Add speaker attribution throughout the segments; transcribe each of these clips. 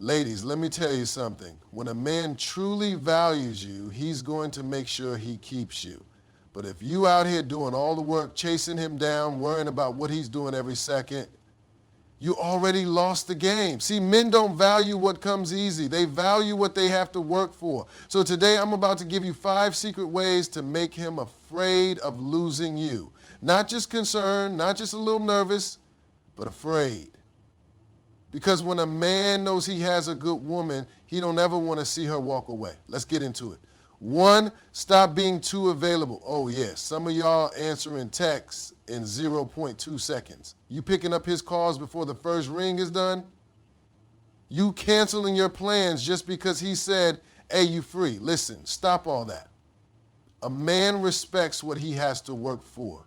Speaker 1: Ladies, let me tell you something. When a man truly values you, he's going to make sure he keeps you. But if you out here doing all the work, chasing him down, worrying about what he's doing every second, you already lost the game. See, men don't value what comes easy. They value what they have to work for. So today I'm about to give you 5 secret ways to make him afraid of losing you. Not just concerned, not just a little nervous, but afraid. Because when a man knows he has a good woman, he don't ever want to see her walk away. Let's get into it. 1, stop being too available. Oh yes, some of y'all answering texts in 0.2 seconds. You picking up his calls before the first ring is done? You canceling your plans just because he said, hey, you free. Listen, stop all that. A man respects what he has to work for.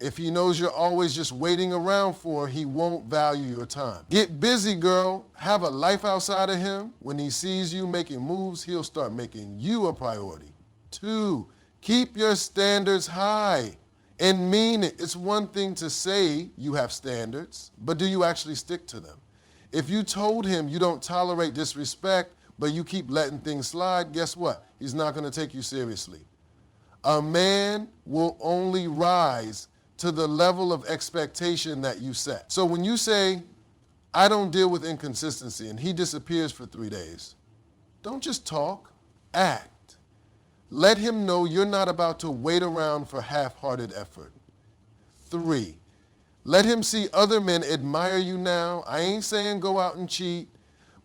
Speaker 1: If he knows you're always just waiting around for, he won't value your time. Get busy, girl. Have a life outside of him. When he sees you making moves, he'll start making you a priority. 2, keep your standards high and mean it. It's one thing to say you have standards, but do you actually stick to them? If you told him you don't tolerate disrespect, but you keep letting things slide, guess what? He's not going to take you seriously. A man will only rise to the level of expectation that you set. So when you say, I don't deal with inconsistency, and he disappears for 3 days, don't just talk, act. Let him know you're not about to wait around for half-hearted effort. 3, let him see other men admire you now. I ain't saying go out and cheat,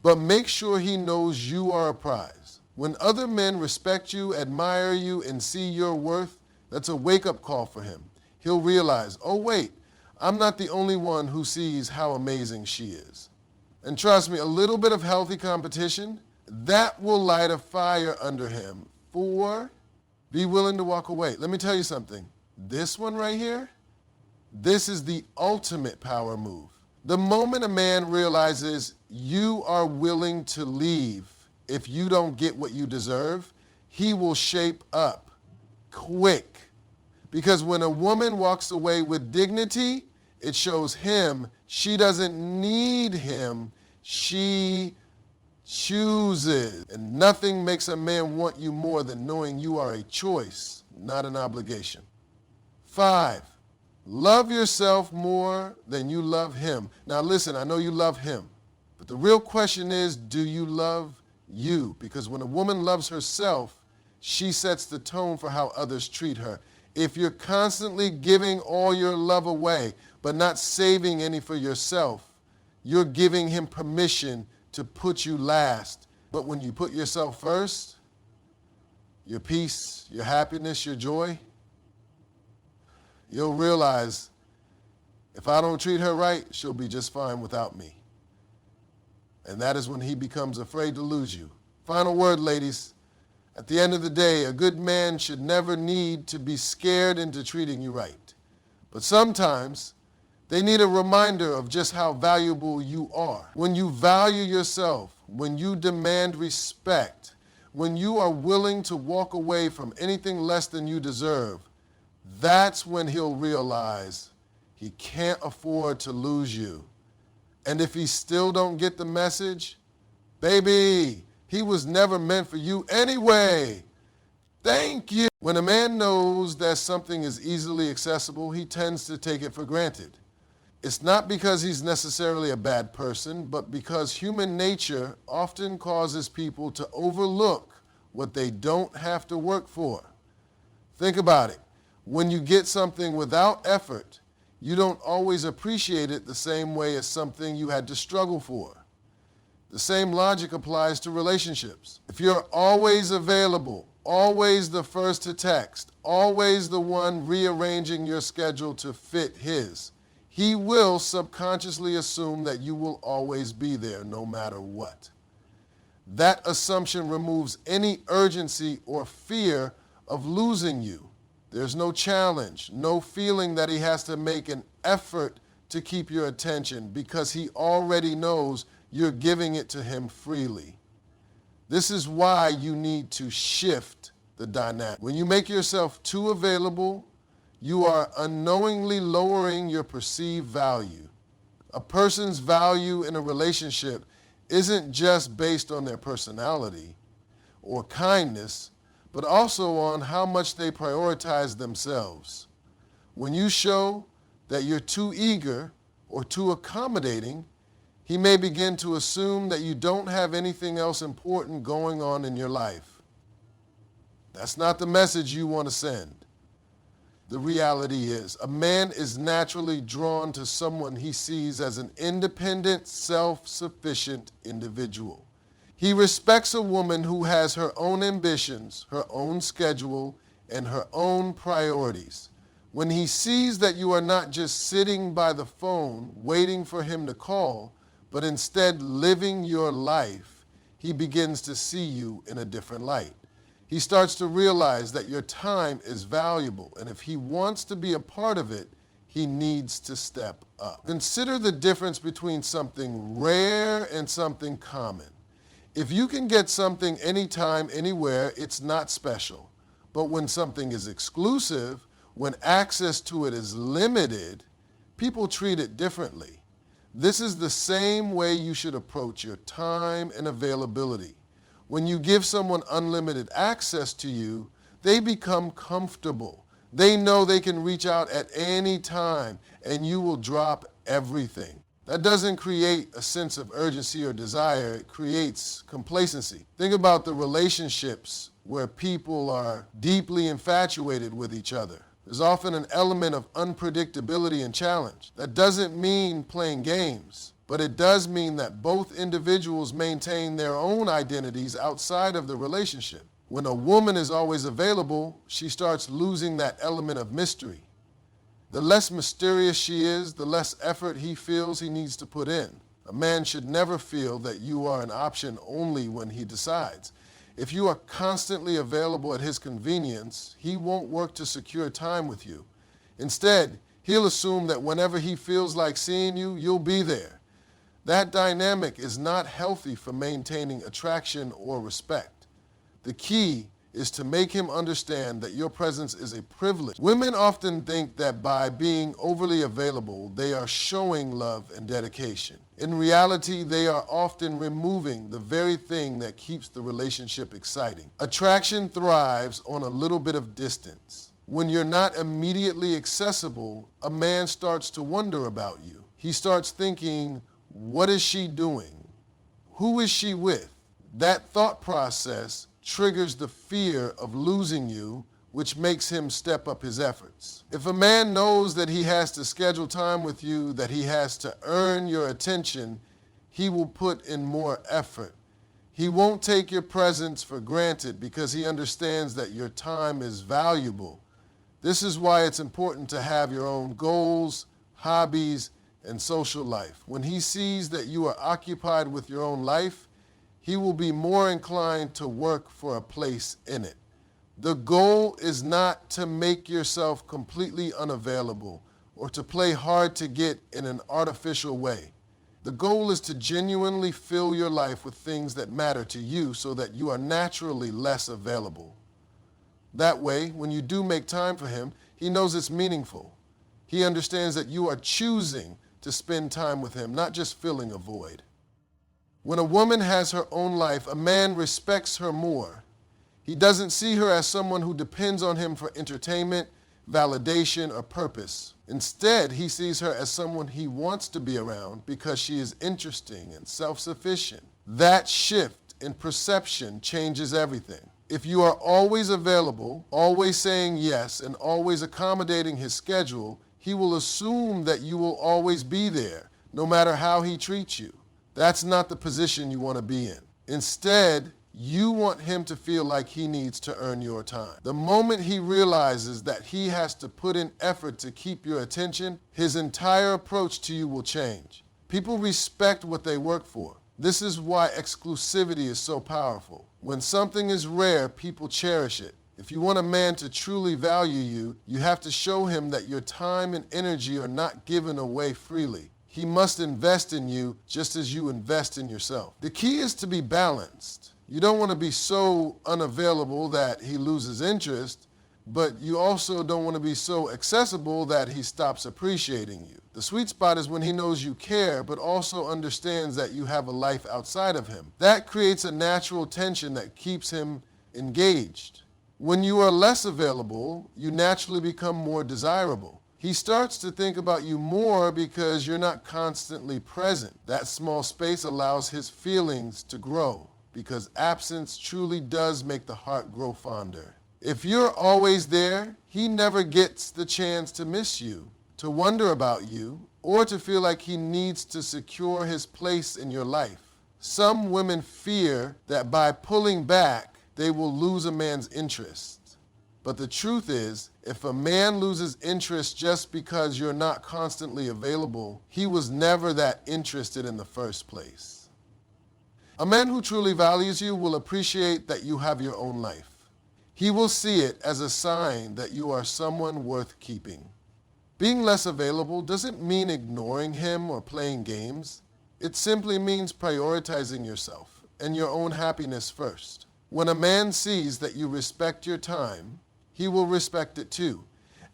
Speaker 1: but make sure he knows you are a prize. When other men respect you, admire you, and see your worth, that's a wake-up call for him. He'll realize, oh wait, I'm not the only one who sees how amazing she is. And trust me, a little bit of healthy competition, that will light a fire under him. 4, be willing to walk away. Let me tell you something. This one right here, this is the ultimate power move. The moment a man realizes you are willing to leave if you don't get what you deserve, he will shape up quick. Because when a woman walks away with dignity, it shows him she doesn't need him, she chooses. And nothing makes a man want you more than knowing you are a choice, not an obligation. 5, love yourself more than you love him. Now listen, I know you love him, but the real question is, do you love you? Because when a woman loves herself, she sets the tone for how others treat her. If you're constantly giving all your love away, but not saving any for yourself, you're giving him permission to put you last. But when you put yourself first, your peace, your happiness, your joy, you'll realize if I don't treat her right, she'll be just fine without me. And that is when he becomes afraid to lose you. Final word, ladies. At the end of the day, a good man should never need to be scared into treating you right. But sometimes they need a reminder of just how valuable you are. When you value yourself, when you demand respect, when you are willing to walk away from anything less than you deserve, that's when he'll realize he can't afford to lose you. And if he still don't get the message, baby, he was never meant for you anyway. Thank you. When a man knows that something is easily accessible, he tends to take it for granted. It's not because he's necessarily a bad person, but because human nature often causes people to overlook what they don't have to work for. Think about it. When you get something without effort, you don't always appreciate it the same way as something you had to struggle for. The same logic applies to relationships. If you're always available, always the first to text, always the one rearranging your schedule to fit his, he will subconsciously assume that you will always be there no matter what. That assumption removes any urgency or fear of losing you. There's no challenge, no feeling that he has to make an effort to keep your attention because he already knows you're giving it to him freely. This is why you need to shift the dynamic. When you make yourself too available, you are unknowingly lowering your perceived value. A person's value in a relationship isn't just based on their personality or kindness, but also on how much they prioritize themselves. When you show that you're too eager or too accommodating, he may begin to assume that you don't have anything else important going on in your life. That's not the message you want to send. The reality is, a man is naturally drawn to someone he sees as an independent, self-sufficient individual. He respects a woman who has her own ambitions, her own schedule, and her own priorities. When he sees that you are not just sitting by the phone waiting for him to call, but instead living your life, he begins to see you in a different light. He starts to realize that your time is valuable, and if he wants to be a part of it, he needs to step up. Consider the difference between something rare and something common. If you can get something anytime, anywhere, it's not special. But when something is exclusive, when access to it is limited, people treat it differently. This is the same way you should approach your time and availability. When you give someone unlimited access to you, they become comfortable. They know they can reach out at any time and you will drop everything. That doesn't create a sense of urgency or desire, it creates complacency. Think about the relationships where people are deeply infatuated with each other. There's often an element of unpredictability and challenge. That doesn't mean playing games, but it does mean that both individuals maintain their own identities outside of the relationship. When a woman is always available, she starts losing that element of mystery. The less mysterious she is, the less effort he feels he needs to put in. A man should never feel that you are an option only when he decides. If you are constantly available at his convenience, he won't work to secure time with you. Instead, he'll assume that whenever he feels like seeing you, you'll be there. That dynamic is not healthy for maintaining attraction or respect. The key is to make him understand that your presence is a privilege. Women often think that by being overly available, they are showing love and dedication. In reality, they are often removing the very thing that keeps the relationship exciting. Attraction thrives on a little bit of distance. When you're not immediately accessible, a man starts to wonder about you. He starts thinking, what is she doing? Who is she with? That thought process triggers the fear of losing you, which makes him step up his efforts. If a man knows that he has to schedule time with you, that he has to earn your attention, he will put in more effort. He won't take your presence for granted because he understands that your time is valuable. This is why it's important to have your own goals, hobbies, and social life. When he sees that you are occupied with your own life, he will be more inclined to work for a place in it. The goal is not to make yourself completely unavailable or to play hard to get in an artificial way. The goal is to genuinely fill your life with things that matter to you so that you are naturally less available. That way, when you do make time for him, he knows it's meaningful. He understands that you are choosing to spend time with him, not just filling a void. When a woman has her own life, a man respects her more. He doesn't see her as someone who depends on him for entertainment, validation, or purpose. Instead, he sees her as someone he wants to be around because she is interesting and self-sufficient. That shift in perception changes everything. If you are always available, always saying yes, and always accommodating his schedule, he will assume that you will always be there, no matter how he treats you. That's not the position you want to be in. Instead, you want him to feel like he needs to earn your time. The moment he realizes that he has to put in effort to keep your attention, his entire approach to you will change. People respect what they work for. This is why exclusivity is so powerful. When something is rare, people cherish it. If you want a man to truly value you, you have to show him that your time and energy are not given away freely. He must invest in you just as you invest in yourself. The key is to be balanced. You don't want to be so unavailable that he loses interest, but you also don't want to be so accessible that he stops appreciating you. The sweet spot is when he knows you care, but also understands that you have a life outside of him. That creates a natural tension that keeps him engaged. When you are less available, you naturally become more desirable. He starts to think about you more because you're not constantly present. That small space allows his feelings to grow, because absence truly does make the heart grow fonder. If you're always there, he never gets the chance to miss you, to wonder about you, or to feel like he needs to secure his place in your life. Some women fear that by pulling back, they will lose a man's interest. But the truth is, if a man loses interest just because you're not constantly available, he was never that interested in the first place. A man who truly values you will appreciate that you have your own life. He will see it as a sign that you are someone worth keeping. Being less available doesn't mean ignoring him or playing games. It simply means prioritizing yourself and your own happiness first. When a man sees that you respect your time, he will respect it too.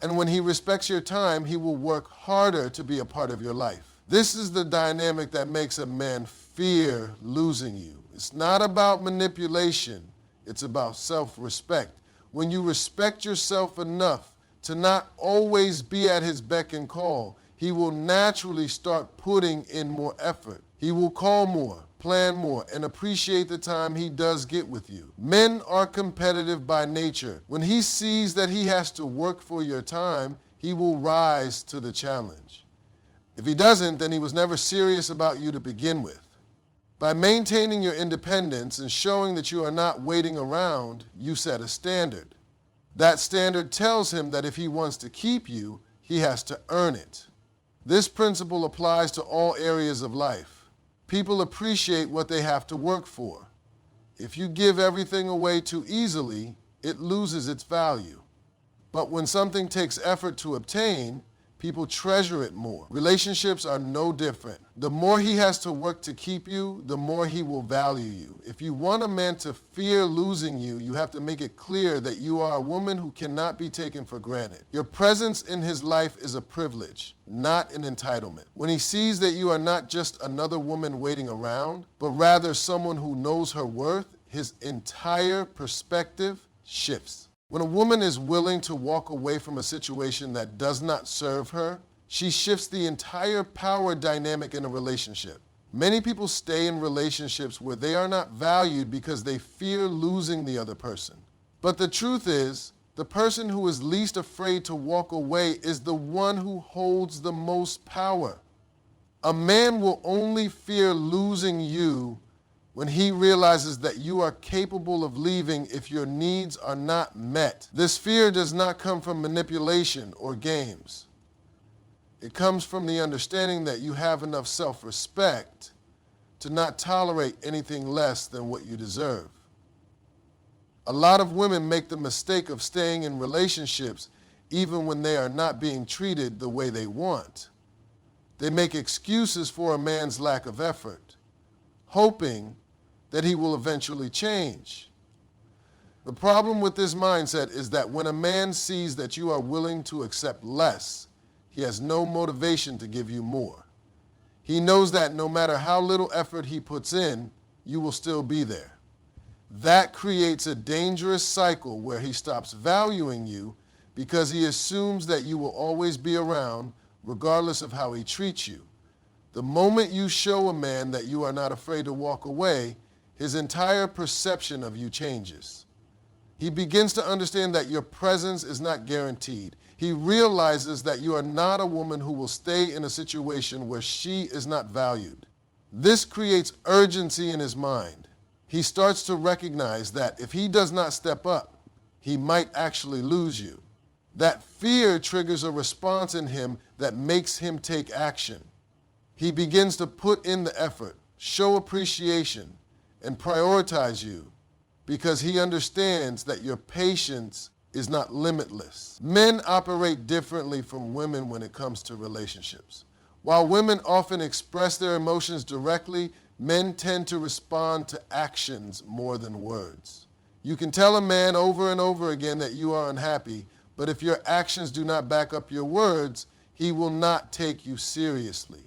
Speaker 1: And when he respects your time, he will work harder to be a part of your life. This is the dynamic that makes a man fear losing you. It's not about manipulation. It's about self-respect. When you respect yourself enough to not always be at his beck and call, he will naturally start putting in more effort. He will call more, plan more, and appreciate the time he does get with you. Men are competitive by nature. When he sees that he has to work for your time, he will rise to the challenge. If he doesn't, then he was never serious about you to begin with. By maintaining your independence and showing that you are not waiting around, you set a standard. That standard tells him that if he wants to keep you, he has to earn it. This principle applies to all areas of life. People appreciate what they have to work for. If you give everything away too easily, it loses its value. But when something takes effort to obtain, people treasure it more. Relationships are no different. The more he has to work to keep you, the more he will value you. If you want a man to fear losing you, you have to make it clear that you are a woman who cannot be taken for granted. Your presence in his life is a privilege, not an entitlement. When he sees that you are not just another woman waiting around, but rather someone who knows her worth, his entire perspective shifts. When a woman is willing to walk away from a situation that does not serve her, she shifts the entire power dynamic in a relationship. Many people stay in relationships where they are not valued because they fear losing the other person. But the truth is, the person who is least afraid to walk away is the one who holds the most power. A man will only fear losing you when he realizes that you are capable of leaving if your needs are not met. This fear does not come from manipulation or games. It comes from the understanding that you have enough self-respect to not tolerate anything less than what you deserve. A lot of women make the mistake of staying in relationships even when they are not being treated the way they want. They make excuses for a man's lack of effort, hoping that he will eventually change. The problem with this mindset is that when a man sees that you are willing to accept less, he has no motivation to give you more. He knows that no matter how little effort he puts in, you will still be there. That creates a dangerous cycle where he stops valuing you because he assumes that you will always be around regardless of how he treats you. The moment you show a man that you are not afraid to walk away, his entire perception of you changes. He begins to understand that your presence is not guaranteed. He realizes that you are not a woman who will stay in a situation where she is not valued. This creates urgency in his mind. He starts to recognize that if he does not step up, he might actually lose you. That fear triggers a response in him that makes him take action. He begins to put in the effort, show appreciation, and prioritize you because he understands that your patience is not limitless. Men operate differently from women when it comes to relationships. While women often express their emotions directly, men tend to respond to actions more than words. You can tell a man over and over again that you are unhappy, but if your actions do not back up your words, he will not take you seriously.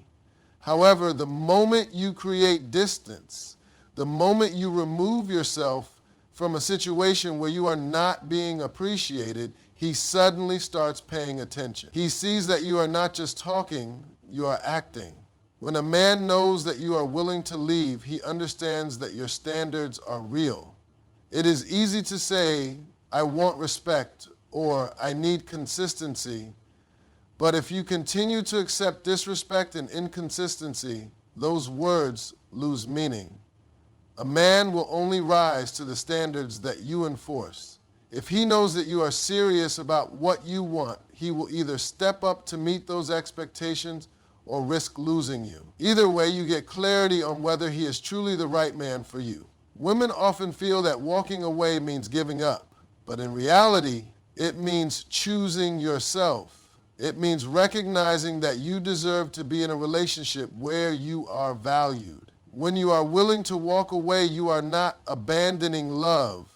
Speaker 1: However, the moment you create distance, the moment you remove yourself from a situation where you are not being appreciated, he suddenly starts paying attention. He sees that you are not just talking, you are acting. When a man knows that you are willing to leave, he understands that your standards are real. It is easy to say, I want respect, or I need consistency, but if you continue to accept disrespect and inconsistency, those words lose meaning. A man will only rise to the standards that you enforce. If he knows that you are serious about what you want, he will either step up to meet those expectations or risk losing you. Either way, you get clarity on whether he is truly the right man for you. Women often feel that walking away means giving up, but in reality, it means choosing yourself. It means recognizing that you deserve to be in a relationship where you are valued. When you are willing to walk away, you are not abandoning love.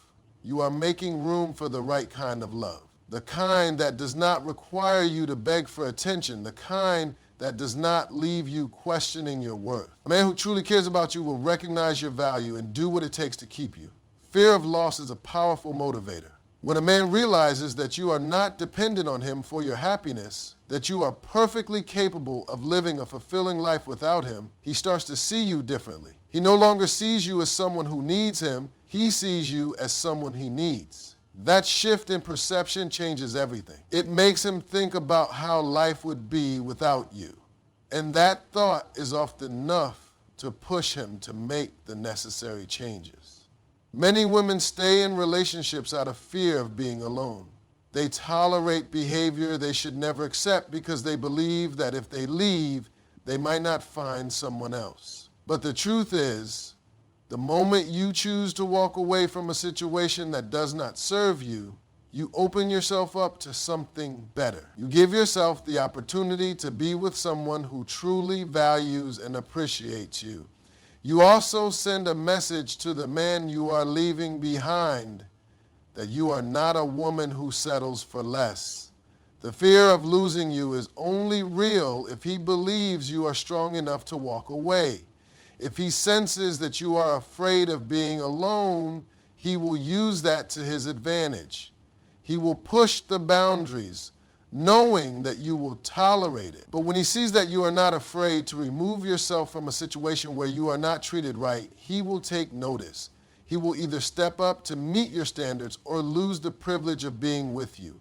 Speaker 1: You are making room for the right kind of love. The kind that does not require you to beg for attention. The kind that does not leave you questioning your worth. A man who truly cares about you will recognize your value and do what it takes to keep you. Fear of loss is a powerful motivator. When a man realizes that you are not dependent on him for your happiness, that you are perfectly capable of living a fulfilling life without him, he starts to see you differently. He no longer sees you as someone who needs him, he sees you as someone he needs. That shift in perception changes everything. It makes him think about how life would be without you. And that thought is often enough to push him to make the necessary changes. Many women stay in relationships out of fear of being alone. They tolerate behavior they should never accept because they believe that if they leave, they might not find someone else. But the truth is, the moment you choose to walk away from a situation that does not serve you, you open yourself up to something better. You give yourself the opportunity to be with someone who truly values and appreciates you. You also send a message to the man you are leaving behind that you are not a woman who settles for less. The fear of losing you is only real if he believes you are strong enough to walk away. If he senses that you are afraid of being alone, he will use that to his advantage. He will push the boundaries, knowing that you will tolerate it. But when he sees that you are not afraid to remove yourself from a situation where you are not treated right, he will take notice. He will either step up to meet your standards or lose the privilege of being with you.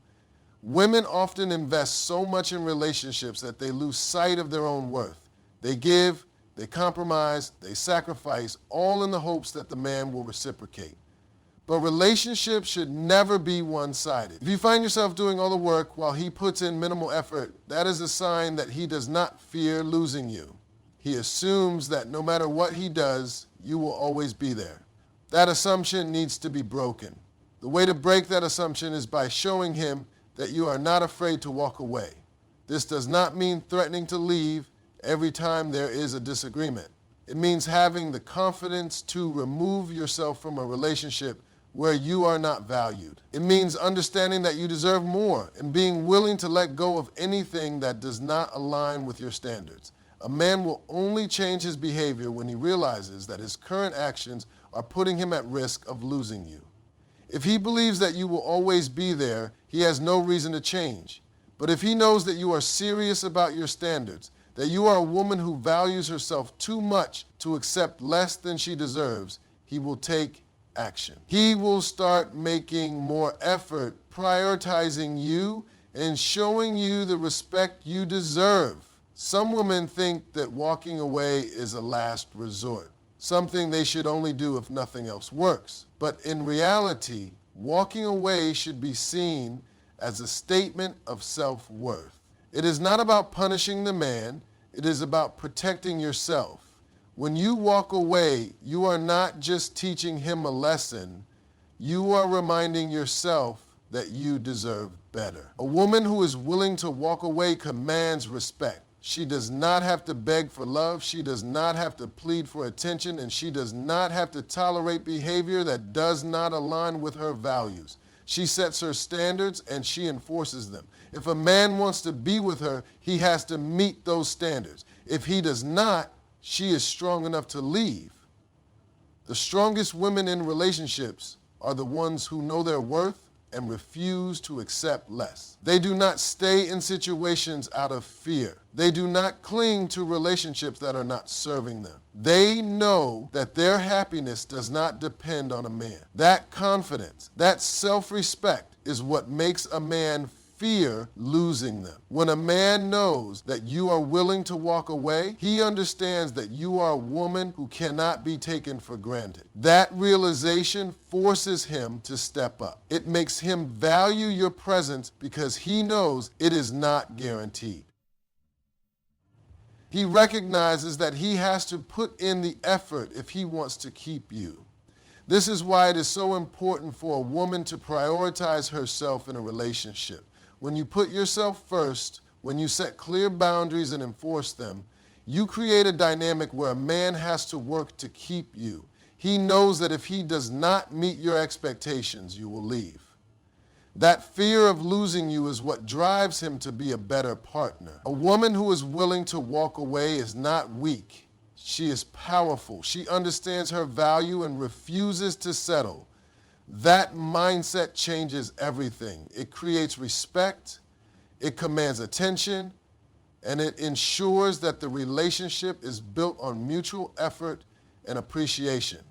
Speaker 1: Women often invest so much in relationships that they lose sight of their own worth. They give, they compromise, they sacrifice, all in the hopes that the man will reciprocate. But relationships should never be one-sided. If you find yourself doing all the work while he puts in minimal effort, that is a sign that he does not fear losing you. He assumes that no matter what he does, you will always be there. That assumption needs to be broken. The way to break that assumption is by showing him that you are not afraid to walk away. This does not mean threatening to leave every time there is a disagreement. It means having the confidence to remove yourself from a relationship where you are not valued. It means understanding that you deserve more and being willing to let go of anything that does not align with your standards. A man will only change his behavior when he realizes that his current actions are putting him at risk of losing you. If he believes that you will always be there, he has no reason to change. But if he knows that you are serious about your standards, that you are a woman who values herself too much to accept less than she deserves, he will take action. He will start making more effort, prioritizing you and showing you the respect you deserve. Some women think that walking away is a last resort, something they should only do if nothing else works. But in reality, walking away should be seen as a statement of self-worth. It is not about punishing the man, it is about protecting yourself. When you walk away, you are not just teaching him a lesson, you are reminding yourself that you deserve better. A woman who is willing to walk away commands respect. She does not have to beg for love, she does not have to plead for attention, and she does not have to tolerate behavior that does not align with her values. She sets her standards and she enforces them. If a man wants to be with her, he has to meet those standards. If he does not, she is strong enough to leave. The strongest women in relationships are the ones who know their worth and refuse to accept less. They do not stay in situations out of fear. They do not cling to relationships that are not serving them. They know that their happiness does not depend on a man. That confidence, that self-respect is what makes a man fear losing them. When a man knows that you are willing to walk away, he understands that you are a woman who cannot be taken for granted. That realization forces him to step up. It makes him value your presence because he knows it is not guaranteed. He recognizes that he has to put in the effort if he wants to keep you. This is why it is so important for a woman to prioritize herself in a relationship. When you put yourself first, when you set clear boundaries and enforce them, you create a dynamic where a man has to work to keep you. He knows that if he does not meet your expectations, you will leave. That fear of losing you is what drives him to be a better partner. A woman who is willing to walk away is not weak. She is powerful. She understands her value and refuses to settle. That mindset changes everything. It creates respect, it commands attention, and it ensures that the relationship is built on mutual effort and appreciation.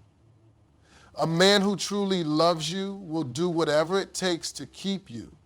Speaker 1: A man who truly loves you will do whatever it takes to keep you.